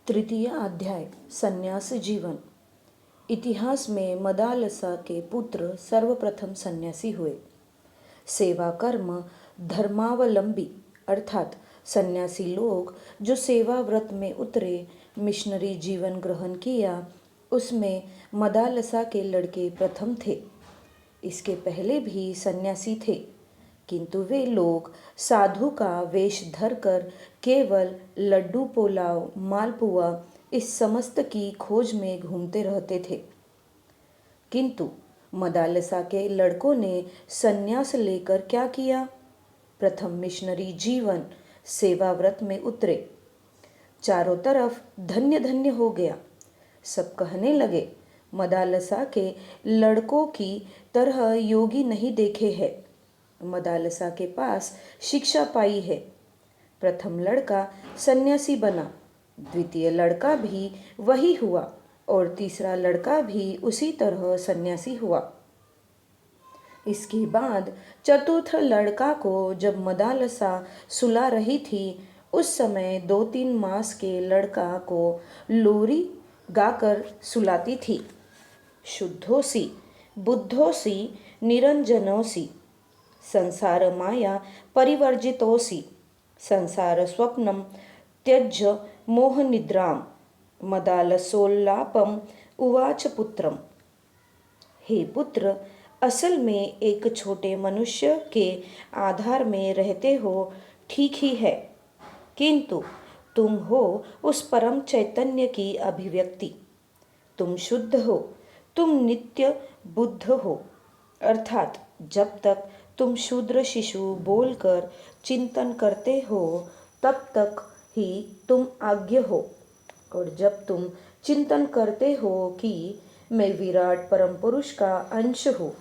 तृतीय अध्याय संन्यास जीवन। इतिहास में मदालसा के पुत्र सर्वप्रथम सन्यासी हुए। सेवा कर्म धर्मावलंबी अर्थात सन्यासी लोग जो सेवा व्रत में उतरे, मिशनरी जीवन ग्रहण किया, उसमें मदालसा के लड़के प्रथम थे। इसके पहले भी सन्यासी थे, किंतु वे लोग साधु का वेश धरकर केवल लड्डू, पोलाव, मालपुआ इस समस्त की खोज में घूमते रहते थे। किंतु मदालसा के लड़कों ने संन्यास लेकर क्या किया? प्रथम मिशनरी जीवन सेवा व्रत में उतरे। चारों तरफ धन्य धन्य हो गया। सब कहने लगे, मदालसा के लड़कों की तरह योगी नहीं देखे हैं। मदालसा के पास शिक्षा पाई है। प्रथम लड़का सन्यासी बना, द्वितीय लड़का भी वही हुआ और तीसरा लड़का भी उसी तरह सन्यासी हुआ। इसके बाद चतुर्थ लड़का को जब मदालसा सुला रही थी, उस समय 2-3 मास के लड़का को लोरी गाकर सुलाती थी। शुद्धोसी बुद्धोसी निरंजनोसी संसार माया परिवर्जितोसी संसार स्वप्नम त्यज्य मोह निद्राम मदालसोल्लापम उवाच पुत्रम। हे पुत्र, असल में एक छोटे मनुष्य के आधार में रहते हो, ठीक ही है, किंतु तुम हो उस परम चैतन्य की अभिव्यक्ति। तुम शुद्ध हो, तुम नित्य बुद्ध हो, अर्थात जब तक तुम शूद्र शिशु बोलकर चिंतन करते हो तब तक ही तुम आज्ञ हो, और जब तुम चिंतन करते हो कि मैं विराट परम पुरुष का अंश हूँ,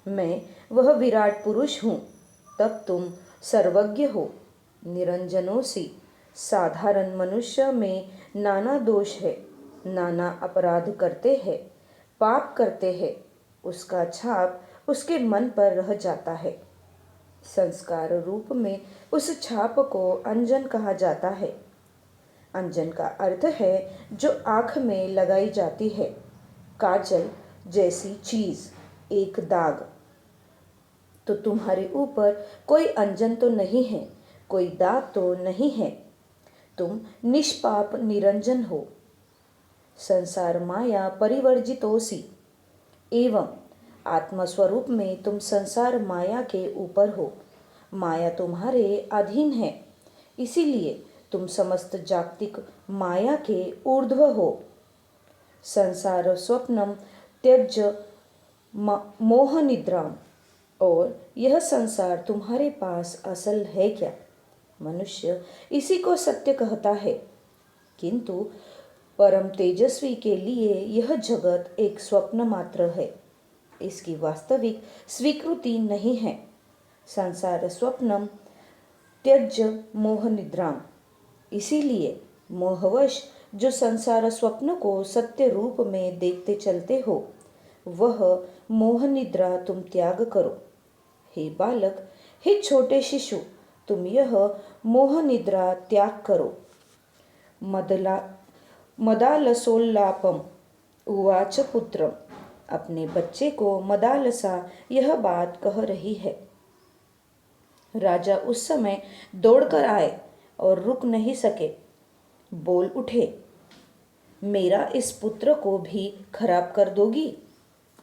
मैं वह विराट पुरुष हूँ, तब तुम सर्वज्ञ हो। निरंजनोसी साधारण मनुष्य में नाना दोष है, नाना अपराध करते हैं, पाप करते हैं, उसका छाप उसके मन पर रह जाता है। संस्कार रूप में उस छाप को अंजन कहा जाता है। अंजन का अर्थ है जो आँख में लगाई जाती है, काजल जैसी चीज, एक दाग। तो तुम्हारे ऊपर कोई अंजन तो नहीं है, कोई दाग तो नहीं है, तुम निष्पाप निरंजन हो। संसार माया परिवर्जितोसी एवं आत्मस्वरूप में तुम संसार माया के ऊपर हो। माया तुम्हारे अधीन है, इसीलिए तुम समस्त जागतिक माया के ऊर्ध्व हो। संसार स्वप्नम त्यज्य मोह निद्राम, और यह संसार तुम्हारे पास असल है क्या? मनुष्य इसी को सत्य कहता है, किंतु परम तेजस्वी के लिए यह जगत एक स्वप्न मात्र है, इसकी वास्तविक स्वीकृति नहीं है। संसार स्वप्नम त्यज्य मोह निद्राम, इसीलिए मोहवश जो संसार स्वप्न को सत्य रूप में देखते चलते हो, वह मोह निद्रा तुम त्याग करो। हे बालक, हे छोटे शिशु, तुम यह मोह निद्रा त्याग करो। मदालसोल्लापम उवाच पुत्रम, अपने बच्चे को मदालसा यह बात कह रही है। राजा उस समय दौड़कर आए और रुक नहीं सके, बोल उठे, मेरा इस पुत्र को भी खराब कर दोगी?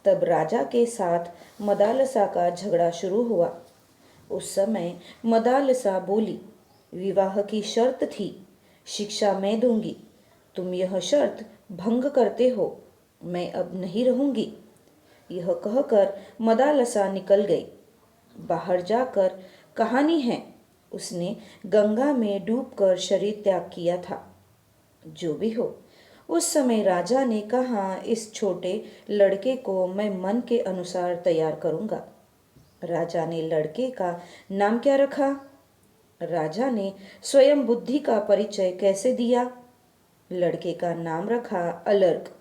तब राजा के साथ मदालसा का झगड़ा शुरू हुआ। उस समय मदालसा बोली, विवाह की शर्त थी, शिक्षा मैं दूंगी, तुम यह शर्त भंग करते हो, मैं अब नहीं रहूंगी। यह कहकर मदालसा निकल गई। बाहर जाकर कहानी है, उसने गंगा में डूबकर शरीर त्याग किया था। जो भी हो, उस समय राजा ने कहा, इस छोटे लड़के को मैं मन के अनुसार तैयार करूंगा। राजा ने लड़के का नाम क्या रखा? राजा ने स्वयं बुद्धि का परिचय कैसे दिया? लड़के का नाम रखा अलर्क।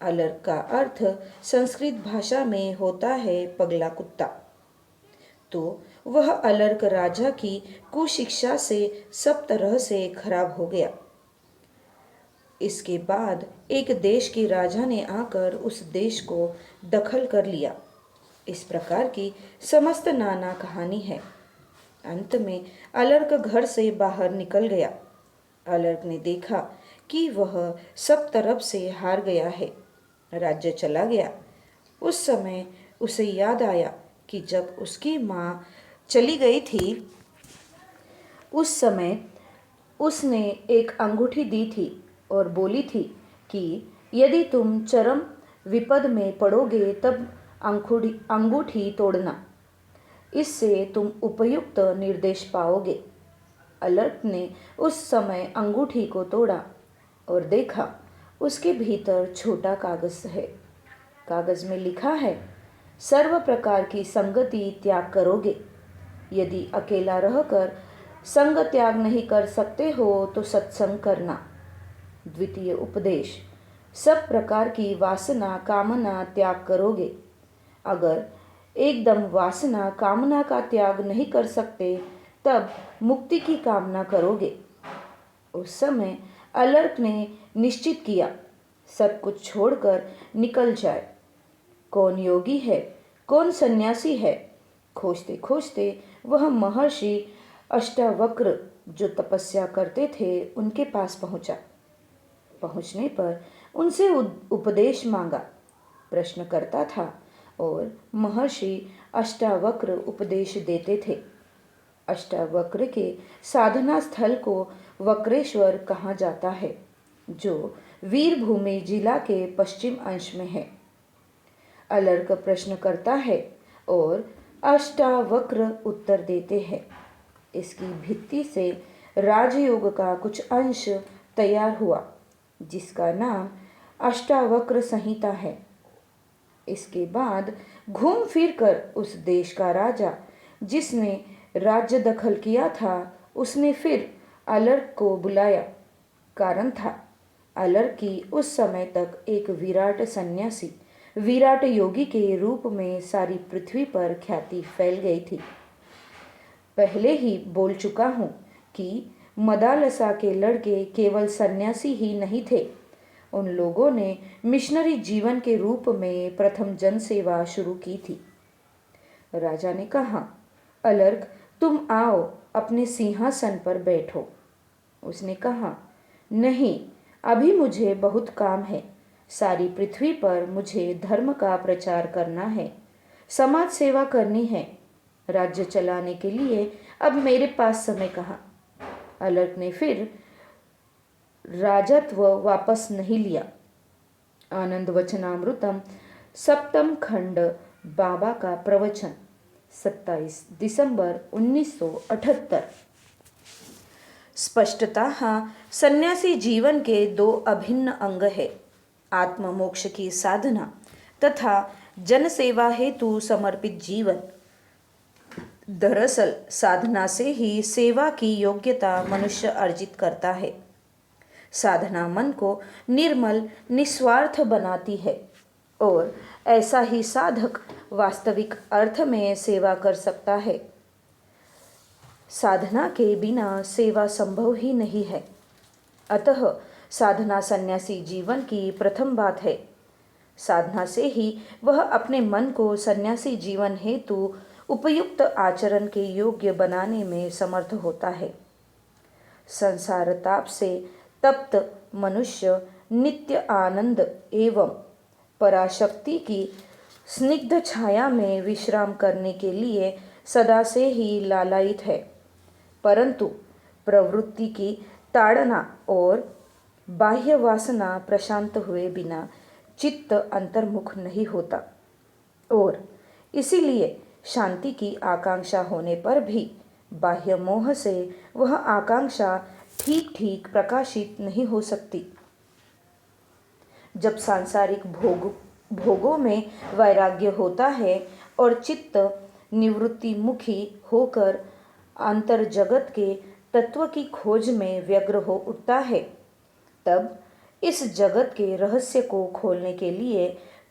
अलर्क का अर्थ संस्कृत भाषा में होता है पगला कुत्ता। तो वह अलर्क राजा की कुशिक्षा से सब तरह से खराब हो गया। इसके बाद एक देश के राजा ने आकर उस देश को दखल कर लिया। इस प्रकार की समस्त नाना कहानी है। अंत में अलर्क घर से बाहर निकल गया। अलर्क ने देखा कि वह सब तरफ से हार गया है। राज्य चला गया। उस समय उसे याद आया कि जब उसकी माँ चली गई थी, उस समय उसने एक अंगूठी दी थी और बोली थी कि यदि तुम चरम विपद में पड़ोगे तब अंगूठी तोड़ना, इससे तुम उपयुक्त निर्देश पाओगे। अलर्ट ने उस समय अंगूठी को तोड़ा और देखा उसके भीतर छोटा कागज है। कागज में लिखा है, सर्व प्रकार की संगति त्याग करोगे। यदि अकेला रहकर संग त्याग नहीं कर सकते हो तो सत्संग करना। द्वितीय उपदेश, सब प्रकार की वासना कामना त्याग करोगे। अगर एकदम वासना कामना का त्याग नहीं कर सकते तब मुक्ति की कामना करोगे। उस समय अलर्क ने निश्चित किया, सब कुछ छोड़कर निकल जाए। कौन योगी है, कौन सन्यासी है? खोजते खोजते वह महर्षि अष्टावक्र जो तपस्या करते थे उनके पास पहुंचा। पहुंचने पर उनसे उपदेश मांगा। प्रश्न करता था और महर्षि अष्टावक्र उपदेश देते थे। अष्टावक्र के साधना स्थल को वक्रेश्वर कहा जाता है, जो वीरभूमि जिला के पश्चिम अंश में है। अलर्क प्रश्न करता है और अष्टावक्र उत्तर देते हैं। इसकी भित्ति से राजयोग का कुछ अंश तैयार हुआ, जिसका नाम अष्टावक्र संहिता है। इसके बाद घूम फिर कर उस देश का राजा जिसने राज्य दखल किया था, उसने फिर अलर्क को बुलाया। कारण था, अलर्क की उस समय तक एक विराट सन्यासी, विराट योगी के रूप में सारी पृथ्वी पर ख्याति फैल गई थी। पहले ही बोल चुका हूँ कि मदालसा के लड़के केवल सन्यासी ही नहीं थे। उन लोगों ने मिशनरी जीवन के रूप में प्रथम जनसेवा शुरू की थी। राजा ने कहा, अलर्क तुम आओ, अपने सिंहासन पर बैठो। उसने कहा, नहीं, अभी मुझे बहुत काम है। सारी पृथ्वी पर मुझे धर्म का प्रचार करना है, समाज सेवा करनी है। राज्य चलाने के लिए अब मेरे पास समय कहाँ? अलर्क ने फिर राजत्व वापस नहीं लिया। आनंद वचनामृतम सप्तम खंड, बाबा का प्रवचन, 27 दिसंबर 1978। स्पष्टतः सन्यासी जीवन के दो अभिन्न अंग है, आत्म मोक्ष की साधना तथा जनसेवा हेतु समर्पित जीवन। दरअसल साधना से ही सेवा की योग्यता मनुष्य अर्जित करता है। साधना मन को निर्मल निस्वार्थ बनाती है और ऐसा ही साधक वास्तविक अर्थ में सेवा कर सकता है। साधना के बिना सेवा संभव ही नहीं है। अतः साधना सन्यासी जीवन की प्रथम बात है। साधना से ही वह अपने मन को सन्यासी जीवन हेतु उपयुक्त आचरण के योग्य बनाने में समर्थ होता है। संसार ताप से तप्त मनुष्य नित्य आनंद एवं पराशक्ति की स्निग्ध छाया में विश्राम करने के लिए सदा से ही लालायित है, परंतु प्रवृत्ति की ताड़ना और बाह्य वासना प्रशांत हुए बिना चित्त अंतर्मुख नहीं होता और इसीलिए शांति की आकांक्षा होने पर भी बाह्य मोह से वह आकांक्षा ठीक ठीक प्रकाशित नहीं हो सकती। जब सांसारिक भोगों में वैराग्य होता है और चित्त निवृत्ति मुखी होकर अंतर जगत के तत्व की खोज में व्यग्र हो उठता है, तब इस जगत के रहस्य को खोलने के लिए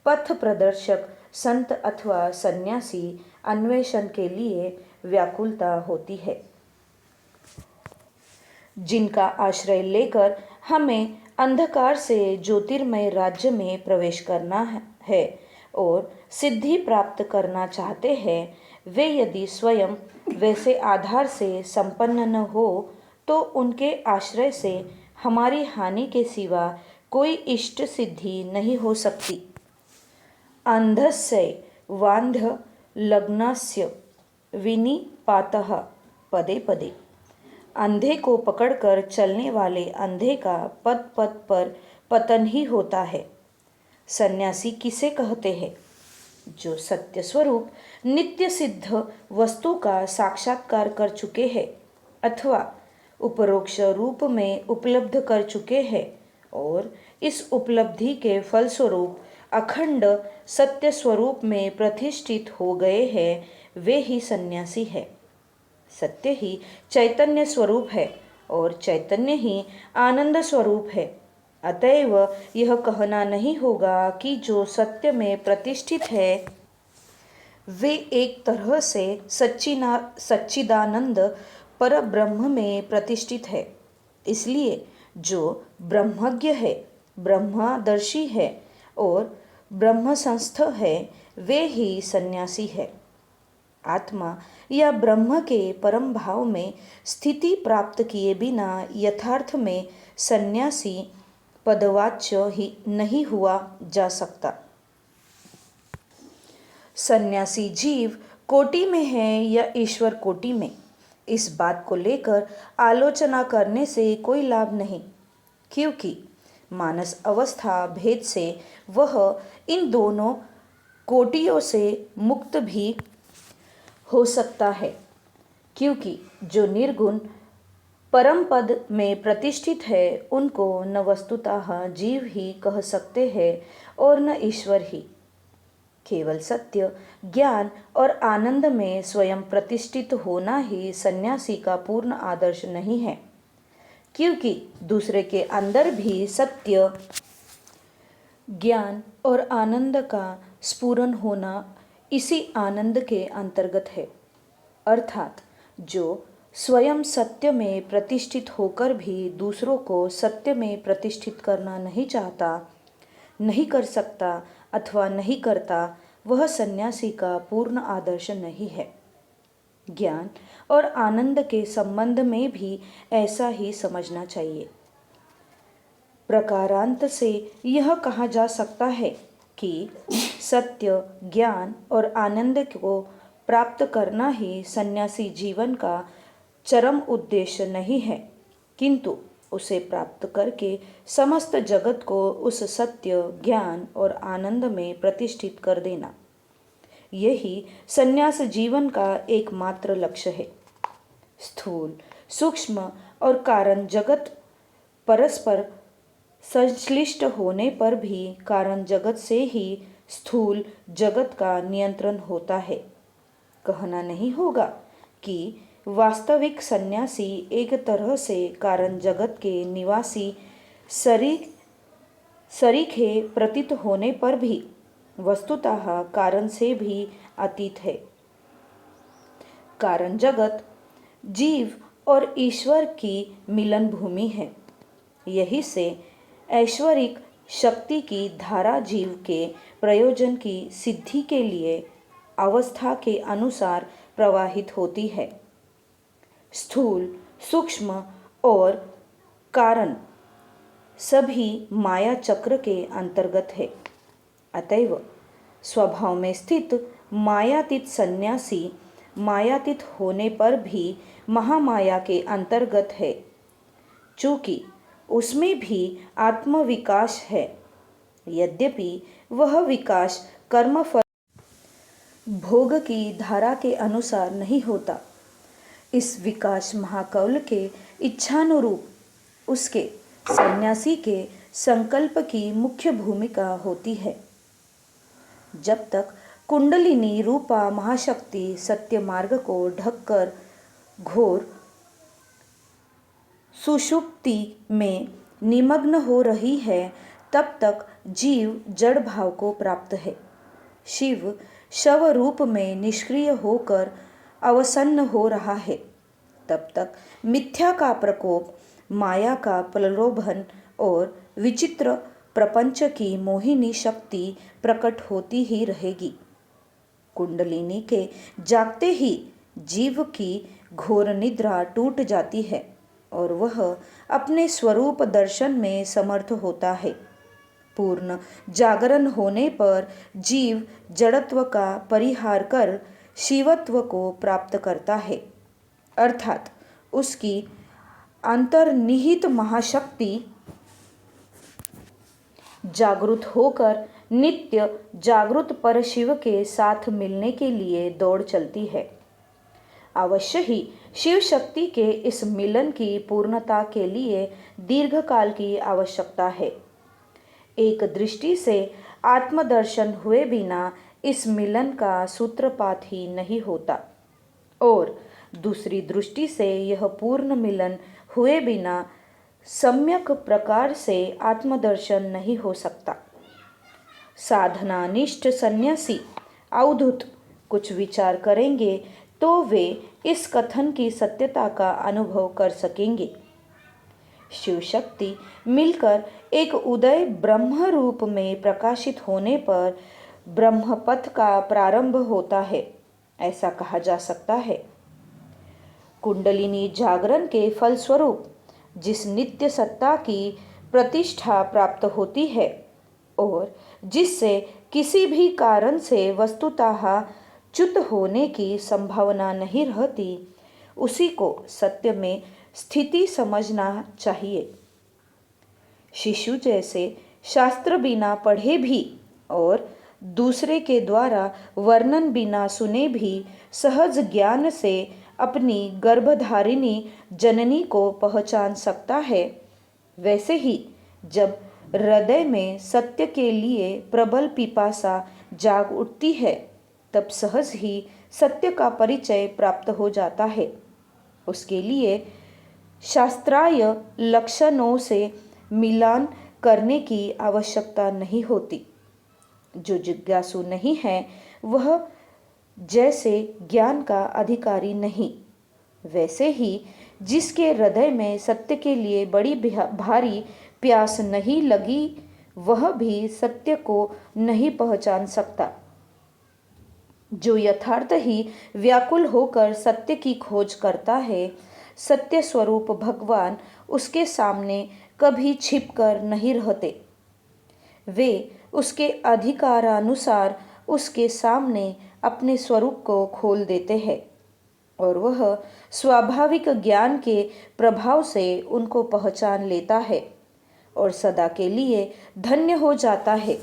पथ प्रदर्शक संत अथवा सन्यासी अन्वेषण के लिए व्याकुलता होती है, जिनका आश्रय लेकर हमें अंधकार से ज्योतिर्मय राज्य में प्रवेश करना है और सिद्धि प्राप्त करना चाहते हैं, वे यदि स्वयं वैसे आधार से संपन्न न हो तो उनके आश्रय से हमारी हानि के सिवा कोई इष्ट सिद्धि नहीं हो सकती। अंधस्य वांध्य लग्नस्य विनिपातः पदे पदे। अंधे को पकड़कर चलने वाले अंधे का पद पद पर पतन ही होता है। सन्यासी किसे कहते हैं? जो सत्य स्वरूप नित्य सिद्ध वस्तु का साक्षात्कार कर चुके हैं अथवा उपरोक्त रूप में उपलब्ध कर चुके हैं और इस उपलब्धि के फलस्वरूप अखंड सत्य स्वरूप में प्रतिष्ठित हो गए हैं, वे ही सन्यासी है। सत्य ही चैतन्य स्वरूप है और चैतन्य ही आनंद स्वरूप है। अतएव यह कहना नहीं होगा कि जो सत्य में प्रतिष्ठित है वे एक तरह से सच्चिदानंद पर ब्रह्म में प्रतिष्ठित है। इसलिए जो ब्रह्मज्ञ है, ब्रह्मदर्शी है और ब्रह्म संस्थ है, वे ही सन्यासी है। आत्मा या ब्रह्म के परम भाव में स्थिति प्राप्त किए बिना यथार्थ में सन्यासी पदवाच्य ही नहीं हुआ जा सकता। सन्यासी जीव कोटि में है या ईश्वर कोटि में, इस बात को लेकर आलोचना करने से कोई लाभ नहीं, क्योंकि मानस अवस्था भेद से वह इन दोनों कोटियों से मुक्त भी हो सकता है। क्योंकि जो निर्गुण परम पद में प्रतिष्ठित है उनको न वस्तुतः जीव ही कह सकते हैं और न ईश्वर ही। केवल सत्य, ज्ञान और आनंद में स्वयं प्रतिष्ठित होना ही सन्यासी का पूर्ण आदर्श नहीं है, क्योंकि दूसरे के अंदर भी सत्य, ज्ञान और आनंद का स्फुरन होना इसी आनंद के अंतर्गत है। अर्थात जो स्वयं सत्य में प्रतिष्ठित होकर भी दूसरों को सत्य में प्रतिष्ठित करना नहीं चाहता, नहीं कर सकता अथवा नहीं करता, वह सन्यासी का पूर्ण आदर्श नहीं है। ज्ञान और आनंद के संबंध में भी ऐसा ही समझना चाहिए। प्रकारांत से यह कहा जा सकता है कि सत्य, ज्ञान और आनंद को प्राप्त करना ही सन्यासी जीवन का चरम उद्देश्य नहीं है, किंतु उसे प्राप्त करके समस्त जगत को उस सत्य, ज्ञान और आनंद में प्रतिष्ठित कर देना, यही सन्यास जीवन का एकमात्र लक्ष्य है। स्थूल, सूक्ष्म और कारण जगत परस्पर संश्लिष्ट होने पर भी कारण जगत से ही स्थूल जगत का नियंत्रण होता है। कहना नहीं होगा कि वास्तविक सन्यासी एक तरह से कारण जगत के निवासी सरीखे प्रतीत होने पर भी वस्तुतः कारण से भी अतीत है। कारण जगत जीव और ईश्वर की मिलन भूमि है। यही से ऐश्वरिक शक्ति की धारा जीव के प्रयोजन की सिद्धि के लिए अवस्था के अनुसार प्रवाहित होती है। स्थूल, सूक्ष्म और कारण सभी माया चक्र के अंतर्गत है। अतएव स्वभाव में स्थित मायातीत सन्यासी मायातीत होने पर भी महामाया के अंतर्गत है, चूँकि उसमें भी आत्मविकास है। यद्यपि वह विकास कर्मफल भोग की धारा के अनुसार नहीं होता। इस विकास महाकौल के इच्छानुरूप उसके सन्यासी के संकल्प की मुख्य भूमिका होती है। जब तक कुंडलिनी रूपा महाशक्ति सत्य मार्ग को ढककर घोर सुषुप्ति में निमग्न हो रही है, तब तक जीव जड़ भाव को प्राप्त है। शिव शव रूप में निष्क्रिय होकर अवसन्न हो रहा है, तब तक मिथ्या का प्रकोप माया का प्रलोभन और विचित्र प्रपंच की मोहिनी शक्ति प्रकट होती ही रहेगी। कुंडलिनी के जागते ही जीव की घोर निद्रा टूट जाती है और वह अपने स्वरूप दर्शन में समर्थ होता है। पूर्ण जागरण होने पर जीव जड़त्व का परिहार कर शिवत्व को प्राप्त करता है, अर्थात उसकी अंतर्निहित महाशक्ति जागृत होकर नित्य जागृत परशिव के साथ मिलने के लिए दौड़ चलती है। अवश्य ही शिव शक्ति के इस मिलन की पूर्णता के लिए दीर्घकाल की आवश्यकता है। एक दृष्टि से आत्मदर्शन हुए बिना इस मिलन का सूत्रपात ही नहीं होता और दूसरी दृष्टि से यह पूर्ण मिलन हुए बिना सम्यक प्रकार से आत्मदर्शन नहीं हो सकता। साधनानिष्ठ सन्यासी अवधूत कुछ विचार करेंगे तो वे इस कथन की सत्यता का अनुभव कर सकेंगे। शिव शक्ति मिलकर एक उदय ब्रह्म रूप में प्रकाशित होने पर ब्रह्मपथ का प्रारंभ होता है, ऐसा कहा जा सकता है। कुंडलिनी जागरण के फलस्वरूप जिस नित्य सत्ता की प्रतिष्ठा प्राप्त होती है और जिससे किसी भी कारण से वस्तुतः च्युत होने की संभावना नहीं रहती, उसी को सत्य में स्थिति समझना चाहिए। शिशु जैसे शास्त्र बिना पढ़े भी और दूसरे के द्वारा वर्णन बिना सुने भी सहज ज्ञान से अपनी गर्भधारिणी जननी को पहचान सकता है, वैसे ही जब हृदय में सत्य के लिए प्रबल पिपासा जाग उठती है, तब सहज ही सत्य का परिचय प्राप्त हो जाता है। उसके लिए शास्त्राय लक्षणों से मिलान करने की आवश्यकता नहीं होती। जो जिज्ञासु नहीं है वह जैसे ज्ञान का अधिकारी नहीं, वैसे ही जिसके हृदय में सत्य के लिए बड़ी भारी प्यास नहीं लगी, वह भी सत्य को नहीं पहचान सकता। जो यथार्थ ही व्याकुल होकर सत्य की खोज करता है, सत्य स्वरूप भगवान उसके सामने कभी छिपकर नहीं रहते। वे उसके अधिकारानुसार उसके सामने अपने स्वरूप को खोल देते हैं और वह स्वाभाविक ज्ञान के प्रभाव से उनको पहचान लेता है और सदा के लिए धन्य हो जाता है।